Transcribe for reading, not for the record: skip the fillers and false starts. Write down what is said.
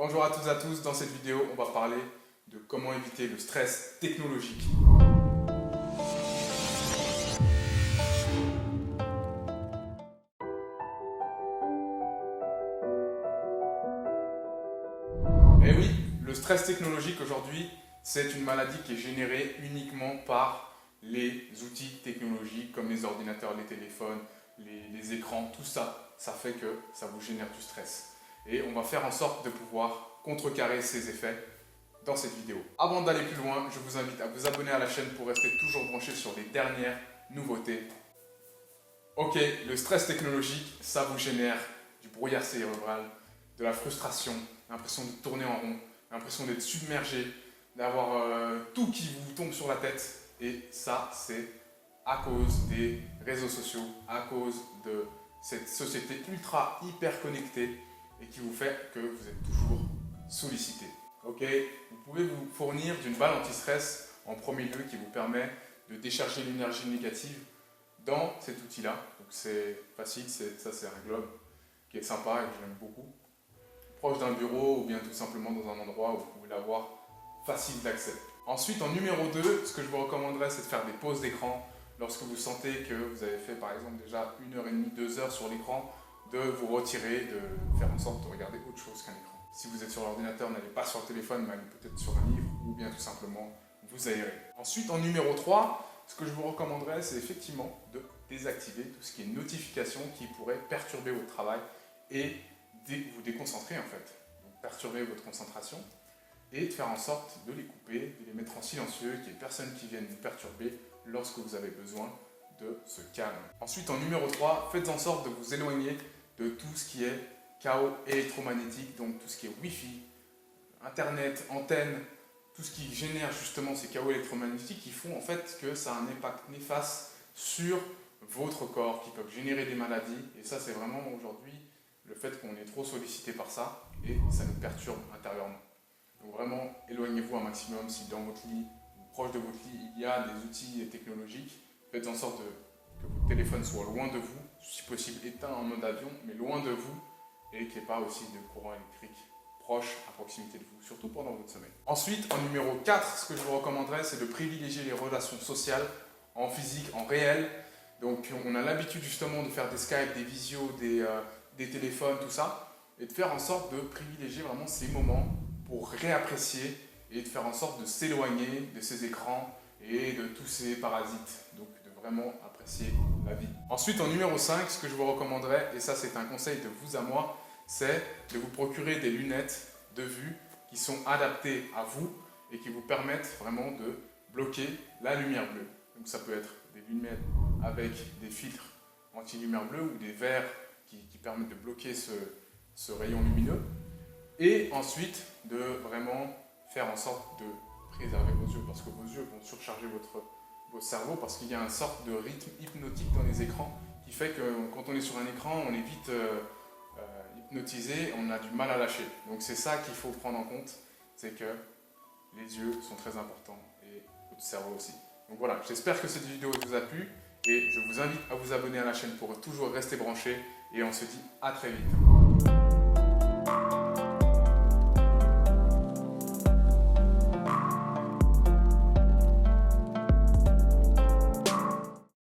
Bonjour à toutes et à tous, dans cette vidéo on va parler de comment éviter le stress technologique. Et oui, le stress technologique aujourd'hui, c'est une maladie qui est générée uniquement par les outils technologiques comme les ordinateurs, les téléphones, les écrans, tout ça, ça fait que ça vous génère du stress. Et on va faire en sorte de pouvoir contrecarrer ces effets dans cette vidéo. Avant d'aller plus loin, je vous invite à vous abonner à la chaîne pour rester toujours branché sur les dernières nouveautés. Ok, le stress technologique, ça vous génère du brouillard cérébral, de la frustration, l'impression de tourner en rond, l'impression d'être submergé, d'avoir tout qui vous tombe sur la tête. Et ça, c'est à cause des réseaux sociaux, à cause de cette société ultra hyper connectée et qui vous fait que vous êtes toujours sollicité. Ok, vous pouvez vous fournir d'une balle anti-stress en premier lieu qui vous permet de décharger l'énergie négative dans cet outil-là. Donc c'est facile, ça c'est un globe qui est sympa et que j'aime beaucoup. Proche d'un bureau ou bien tout simplement dans un endroit où vous pouvez l'avoir facile d'accès. Ensuite, en numéro 2, ce que je vous recommanderais, c'est de faire des pauses d'écran lorsque vous sentez que vous avez fait par exemple déjà 1h30, 2 heures sur l'écran, de vous retirer, de faire en sorte de regarder autre chose qu'un écran. Si vous êtes sur l'ordinateur, n'allez pas sur le téléphone, mais allez peut-être sur un livre ou bien tout simplement vous aérer. Ensuite, en numéro 3, ce que je vous recommanderais, c'est effectivement de désactiver tout ce qui est notification qui pourrait perturber votre travail et vous déconcentrer en fait. Donc perturber votre concentration et de faire en sorte de les couper, de les mettre en silencieux, qu'il n'y ait personne qui vienne vous perturber lorsque vous avez besoin de ce calme. Ensuite, en numéro 3, faites en sorte de vous éloigner de tout ce qui est chaos électromagnétique, donc tout ce qui est Wi-Fi, Internet, antenne, tout ce qui génère justement ces chaos électromagnétiques qui font en fait que ça a un impact néfaste sur votre corps, qui peuvent générer des maladies. Et ça, c'est vraiment aujourd'hui le fait qu'on est trop sollicité par ça et ça nous perturbe intérieurement. Donc vraiment, éloignez-vous un maximum si dans votre lit ou proche de votre lit, il y a des outils technologiques. Faites en sorte que votre téléphone soit loin de vous, si possible éteint en mode avion, mais loin de vous et qu'il n'y ait pas aussi de courant électrique proche à proximité de vous, surtout pendant votre sommeil. Ensuite, en numéro 4, ce que je vous recommanderais, c'est de privilégier les relations sociales en physique, en réel. Donc on a l'habitude justement de faire des Skype, des visios, des téléphones, tout ça, et de faire en sorte de privilégier vraiment ces moments pour réapprécier et de faire en sorte de s'éloigner de ces écrans et de tous ces parasites. Donc de vraiment apprécier la vie. Ensuite, en numéro 5, ce que je vous recommanderais, et ça c'est un conseil de vous à moi, c'est de vous procurer des lunettes de vue qui sont adaptées à vous et qui vous permettent vraiment de bloquer la lumière bleue. Donc ça peut être des lunettes avec des filtres anti-lumière bleue ou des verres qui permettent de bloquer ce rayon lumineux. Et ensuite, de vraiment faire en sorte de préserver vos yeux, parce que vos yeux vont surcharger votre cerveau, parce qu'il y a une sorte de rythme hypnotique dans les écrans qui fait que quand on est sur un écran, on est vite hypnotisé, on a du mal à lâcher. Donc c'est ça qu'il faut prendre en compte, c'est que les yeux sont très importants et votre cerveau aussi. Donc voilà, j'espère que cette vidéo vous a plu et je vous invite à vous abonner à la chaîne pour toujours rester branché et on se dit à très vite.